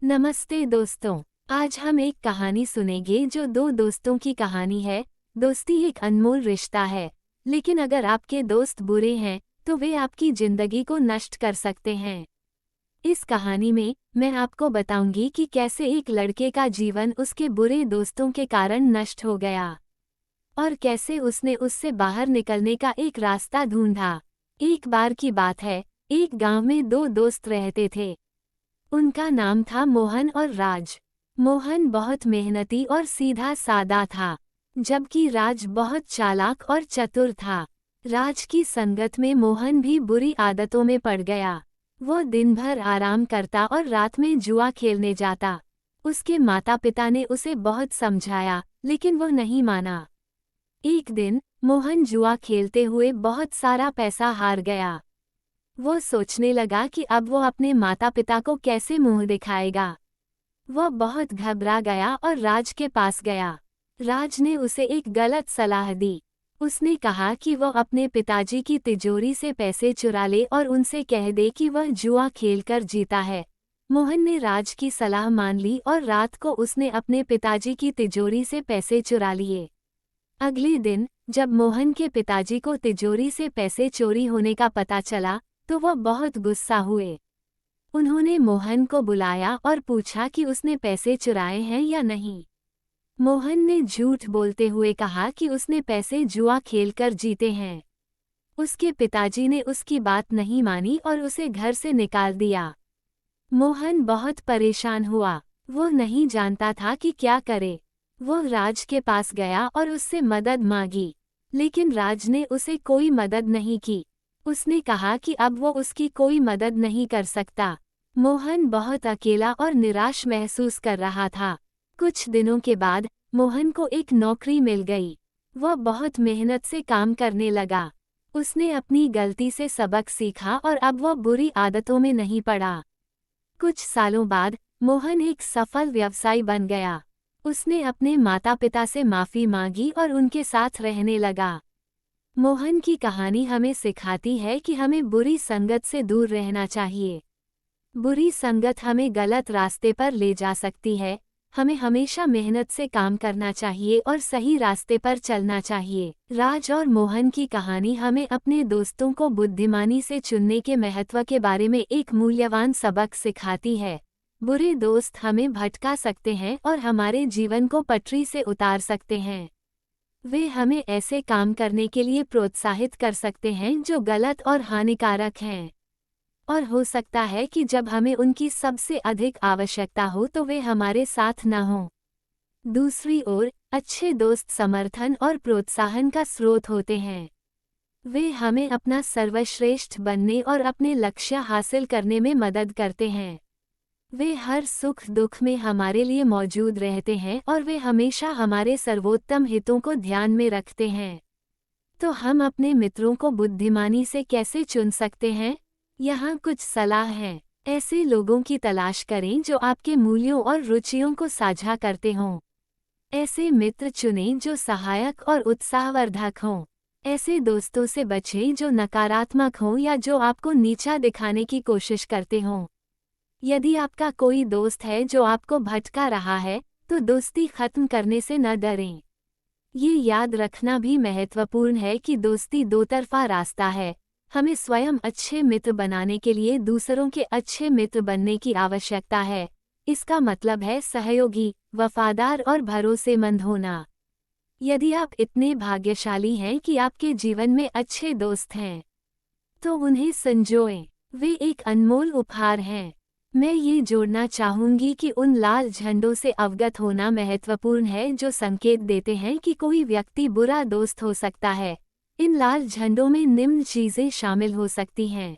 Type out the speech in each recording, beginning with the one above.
नमस्ते दोस्तों। आज हम एक कहानी सुनेंगे जो दो दोस्तों की कहानी है। दोस्ती एक अनमोल रिश्ता है, लेकिन अगर आपके दोस्त बुरे हैं तो वे आपकी जिंदगी को नष्ट कर सकते हैं। इस कहानी में मैं आपको बताऊंगी कि कैसे एक लड़के का जीवन उसके बुरे दोस्तों के कारण नष्ट हो गया और कैसे उसने उससे बाहर निकलने का एक रास्ता ढूंढा। एक बार की बात है, एक गांव में दो दोस्त रहते थे। उनका नाम था मोहन और राज। मोहन बहुत मेहनती और सीधा सादा था, जबकि राज बहुत चालाक और चतुर था। राज की संगत में मोहन भी बुरी आदतों में पड़ गया। वो दिन भर आराम करता और रात में जुआ खेलने जाता। उसके माता पिता ने उसे बहुत समझाया, लेकिन वो नहीं माना। एक दिन मोहन जुआ खेलते हुए बहुत सारा पैसा हार गया। वो सोचने लगा कि अब वो अपने माता पिता को कैसे मुंह दिखाएगा। वो बहुत घबरा गया और राज के पास गया। राज ने उसे एक गलत सलाह दी। उसने कहा कि वो अपने पिताजी की तिजोरी से पैसे चुरा ले और उनसे कह दे कि वह जुआ खेलकर जीता है। मोहन ने राज की सलाह मान ली और रात को उसने अपने पिताजी की तिजोरी से पैसे चुरा लिए। अगले दिन जब मोहन के पिताजी को तिजोरी से पैसे चोरी होने का पता चला तो वह बहुत गुस्सा हुए। उन्होंने मोहन को बुलाया और पूछा कि उसने पैसे चुराए हैं या नहीं। मोहन ने झूठ बोलते हुए कहा कि उसने पैसे जुआ खेलकर जीते हैं। उसके पिताजी ने उसकी बात नहीं मानी और उसे घर से निकाल दिया। मोहन बहुत परेशान हुआ। वो नहीं जानता था कि क्या करे। वो राज के पास गया और उससे मदद मांगी, लेकिन राज ने उसे कोई मदद नहीं की। उसने कहा कि अब वो उसकी कोई मदद नहीं कर सकता। मोहन बहुत अकेला और निराश महसूस कर रहा था। कुछ दिनों के बाद मोहन को एक नौकरी मिल गई। वह बहुत मेहनत से काम करने लगा। उसने अपनी गलती से सबक सीखा और अब वह बुरी आदतों में नहीं पड़ा। कुछ सालों बाद मोहन एक सफल व्यवसायी बन गया। उसने अपने माता पिता से माफ़ी मांगी और उनके साथ रहने लगा। मोहन की कहानी हमें सिखाती है कि हमें बुरी संगत से दूर रहना चाहिए। बुरी संगत हमें गलत रास्ते पर ले जा सकती है। हमें हमेशा मेहनत से काम करना चाहिए और सही रास्ते पर चलना चाहिए। राज और मोहन की कहानी हमें अपने दोस्तों को बुद्धिमानी से चुनने के महत्व के बारे में एक मूल्यवान सबक सिखाती है। बुरे दोस्त हमें भटका सकते हैं और हमारे जीवन को पटरी से उतार सकते हैं। वे हमें ऐसे काम करने के लिए प्रोत्साहित कर सकते हैं जो गलत और हानिकारक हैं। और हो सकता है कि जब हमें उनकी सबसे अधिक आवश्यकता हो तो वे हमारे साथ न हों। दूसरी ओर, अच्छे दोस्त समर्थन और प्रोत्साहन का स्रोत होते हैं। वे हमें अपना सर्वश्रेष्ठ बनने और अपने लक्ष्य हासिल करने में मदद करते हैं। वे हर सुख दुख में हमारे लिए मौजूद रहते हैं और वे हमेशा हमारे सर्वोत्तम हितों को ध्यान में रखते हैं। तो हम अपने मित्रों को बुद्धिमानी से कैसे चुन सकते हैं? यहाँ कुछ सलाह है। ऐसे लोगों की तलाश करें जो आपके मूल्यों और रुचियों को साझा करते हों। ऐसे मित्र चुनें जो सहायक और उत्साहवर्धक हों। ऐसे दोस्तों से बचें जो नकारात्मक हों या जो आपको नीचा दिखाने की कोशिश करते हों। यदि आपका कोई दोस्त है जो आपको भटका रहा है, तो दोस्ती खत्म करने से न डरें। ये याद रखना भी महत्वपूर्ण है कि दोस्ती दोतरफा रास्ता है। हमें स्वयं अच्छे मित्र बनाने के लिए दूसरों के अच्छे मित्र बनने की आवश्यकता है। इसका मतलब है सहयोगी, वफादार और भरोसेमंद होना। यदि आप इतने भाग्यशाली हैं कि आपके जीवन में अच्छे दोस्त हैं, तो उन्हें संजोएं। वे एक अनमोल उपहार हैं। मैं ये जोड़ना चाहूँगी कि उन लाल झंडों से अवगत होना महत्वपूर्ण है जो संकेत देते हैं कि कोई व्यक्ति बुरा दोस्त हो सकता है। इन लाल झंडों में निम्न चीज़ें शामिल हो सकती हैं।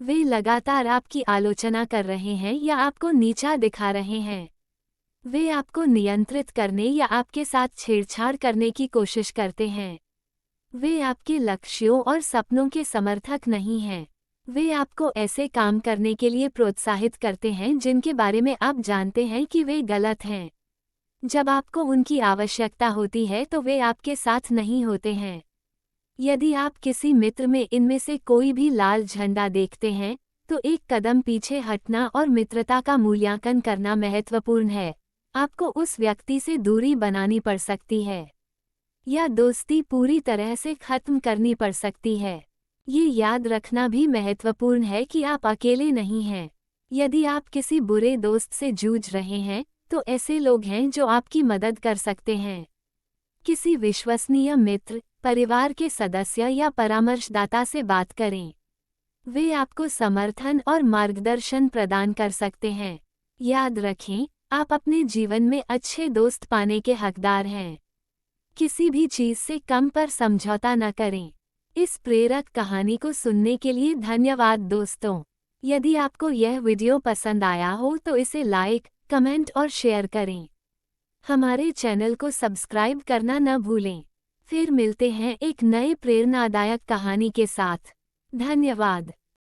वे लगातार आपकी आलोचना कर रहे हैं या आपको नीचा दिखा रहे हैं। वे आपको नियंत्रित करने या आपके साथ छेड़छाड़ करने की कोशिश करते हैं। वे आपके लक्ष्यों और सपनों के समर्थक नहीं हैं। वे आपको ऐसे काम करने के लिए प्रोत्साहित करते हैं जिनके बारे में आप जानते हैं कि वे गलत हैं। जब आपको उनकी आवश्यकता होती है तो वे आपके साथ नहीं होते हैं। यदि आप किसी मित्र में इनमें से कोई भी लाल झंडा देखते हैं, तो एक कदम पीछे हटना और मित्रता का मूल्यांकन करना महत्वपूर्ण है। आपको उस व्यक्ति से दूरी बनानी पड़ सकती है या दोस्ती पूरी तरह से खत्म करनी पड़ सकती है। ये याद रखना भी महत्वपूर्ण है कि आप अकेले नहीं हैं। यदि आप किसी बुरे दोस्त से जूझ रहे हैं, तो ऐसे लोग हैं जो आपकी मदद कर सकते हैं। किसी विश्वसनीय मित्र, परिवार के सदस्य या परामर्शदाता से बात करें। वे आपको समर्थन और मार्गदर्शन प्रदान कर सकते हैं। याद रखें, आप अपने जीवन में अच्छे दोस्त पाने के हकदार हैं। किसी भी चीज़ से कम पर समझौता न करें। इस प्रेरक कहानी को सुनने के लिए धन्यवाद दोस्तों। यदि आपको यह वीडियो पसंद आया हो तो इसे लाइक, कमेंट और शेयर करें। हमारे चैनल को सब्सक्राइब करना न भूलें। फिर मिलते हैं एक नए प्रेरणादायक कहानी के साथ। धन्यवाद।